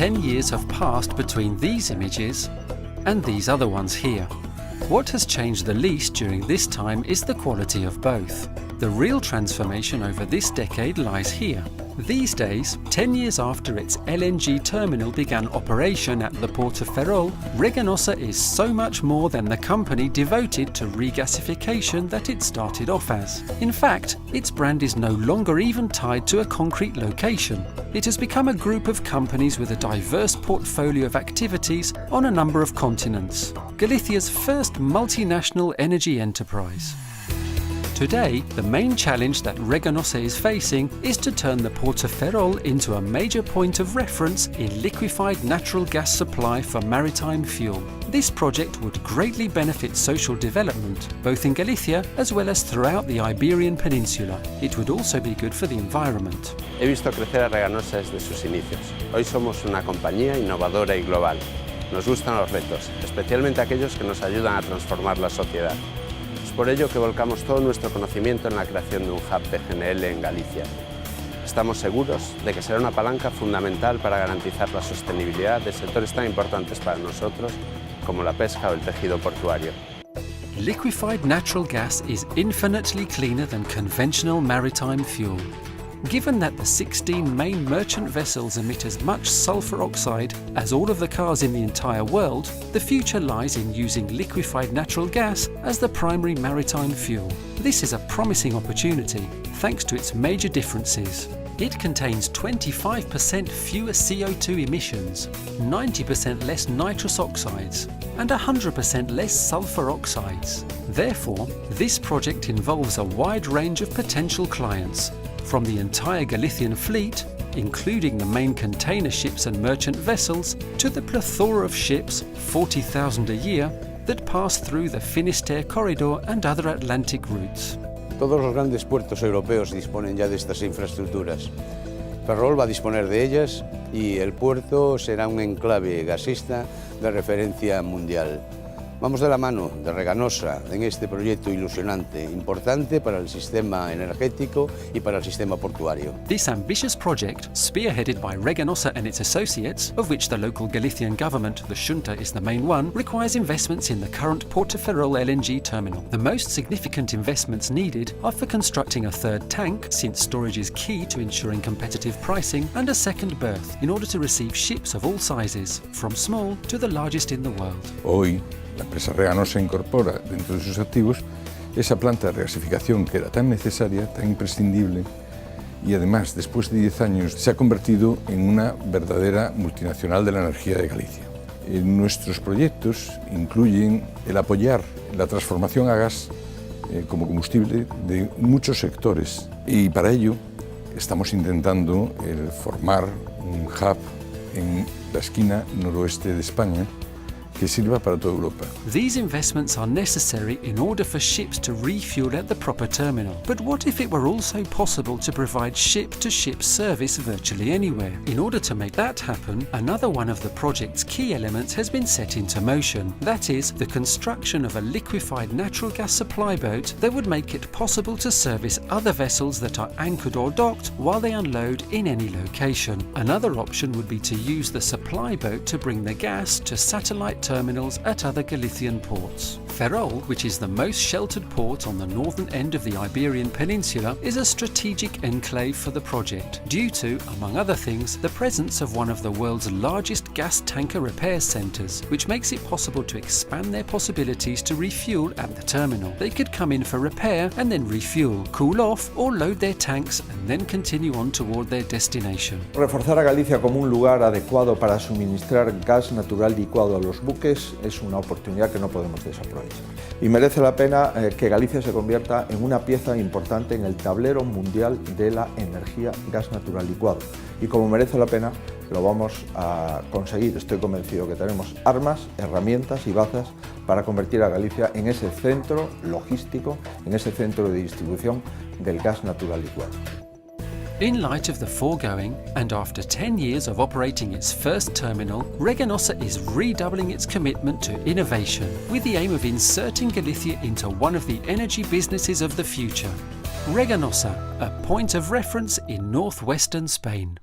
10 years have passed between these images and these other ones here. What has changed the least during this time is the quality of both. The real transformation over this decade lies here. These days, 10 years after its LNG terminal began operation at the port of Ferrol, Reganosa is so much more than the company devoted to regasification that it started off as. In fact, its brand is no longer even tied to a concrete location. It has become a group of companies with a diverse portfolio of activities on a number of continents. Galicia's first multinational energy enterprise. Today, the main challenge that Reganosa is facing is to turn the port of Ferrol into a major point of reference in liquefied natural gas supply for maritime fuel. This project would greatly benefit social development, both in Galicia as well as throughout the Iberian Peninsula. It would also be good for the environment. He visto crecer a Reganosa desde sus inicios. Hoy somos una compañía innovadora y global. Nos gustan los retos, especialmente aquellos que nos ayudan a transformar la sociedad. Es por ello que volcamos todo nuestro conocimiento en la creación de un hub de GNL en Galicia. Estamos seguros de que será una palanca fundamental para garantizar la sostenibilidad de sectores tan importantes para nosotros como la pesca o el tejido portuario. Liquefied natural gas is infinitely cleaner than conventional maritime fuel. Given that the 16 main merchant vessels emit as much sulfur oxide as all of the cars in the entire world, the future lies in using liquefied natural gas as the primary maritime fuel. This is a promising opportunity, thanks to its major differences. It contains 25% fewer CO2 emissions, 90% less nitrous oxides, and 100% less sulfur oxides. Therefore, this project involves a wide range of potential clients, from the entire Galician fleet, including the main container ships and merchant vessels, to the plethora of ships, 40,000 a year, that pass through the Finisterre corridor and other Atlantic routes. Todos los grandes puertos europeos disponen ya de estas infraestructuras. Ferrol va a disponer de ellas y el puerto será un enclave gasista de referencia mundial. Vamos de la mano de Reganosa en este proyecto ilusionante, importante para el sistema energético y para el sistema portuario. This ambitious project, spearheaded by Reganosa and its associates, of which the local Galician government, the Xunta, is the main one, requires investments in the current Port of Ferrol LNG terminal. The most significant investments needed are for constructing a third tank, since storage is key to ensuring competitive pricing, and a second berth, in order to receive ships of all sizes, from small to the largest in the world. Hoy, la empresa Reganosa incorpora dentro de sus activos esa planta de regasificación que era tan necesaria, tan imprescindible y además después de 10 años se ha convertido en una verdadera multinacional de la energía de Galicia. Nuestros proyectos incluyen el apoyar la transformación a gas como combustible de muchos sectores y para ello estamos intentando formar un hub en la esquina noroeste de España que sirva para toda Europa. These investments are necessary in order for ships to refuel at the proper terminal. But what if it were also possible to provide ship-to-ship service virtually anywhere? In order to make that happen, another one of the project's key elements has been set into motion. That is, the construction of a liquefied natural gas supply boat that would make it possible to service other vessels that are anchored or docked while they unload in any location. Another option would be to use the supply boat to bring the gas to satellite terminals at other Galician ports. Ferrol, which is the most sheltered port on the northern end of the Iberian Peninsula, is a strategic enclave for the project, due to, among other things, the presence of one of the world's largest gas tanker repair centres, which makes it possible to expand their possibilities to refuel at the terminal. They could come in for repair and then refuel, cool off or load their tanks and then continue on toward their destination. Reforzar a Galicia como un lugar adecuado para suministrar gas natural licuado a los buques es una oportunidad que no podemos desaprovechar. Y merece la pena que Galicia se convierta en una pieza importante en el tablero mundial de la energía gas natural licuado. Y como merece la pena, lo vamos a conseguir. Estoy convencido que tenemos armas, herramientas y bazas para convertir a Galicia en ese centro logístico, en ese centro de distribución del gas natural licuado. In light of the foregoing, and after 10 years of operating its first terminal, Reganosa is redoubling its commitment to innovation, with the aim of inserting Galicia into one of the energy businesses of the future. Reganosa, a point of reference in northwestern Spain.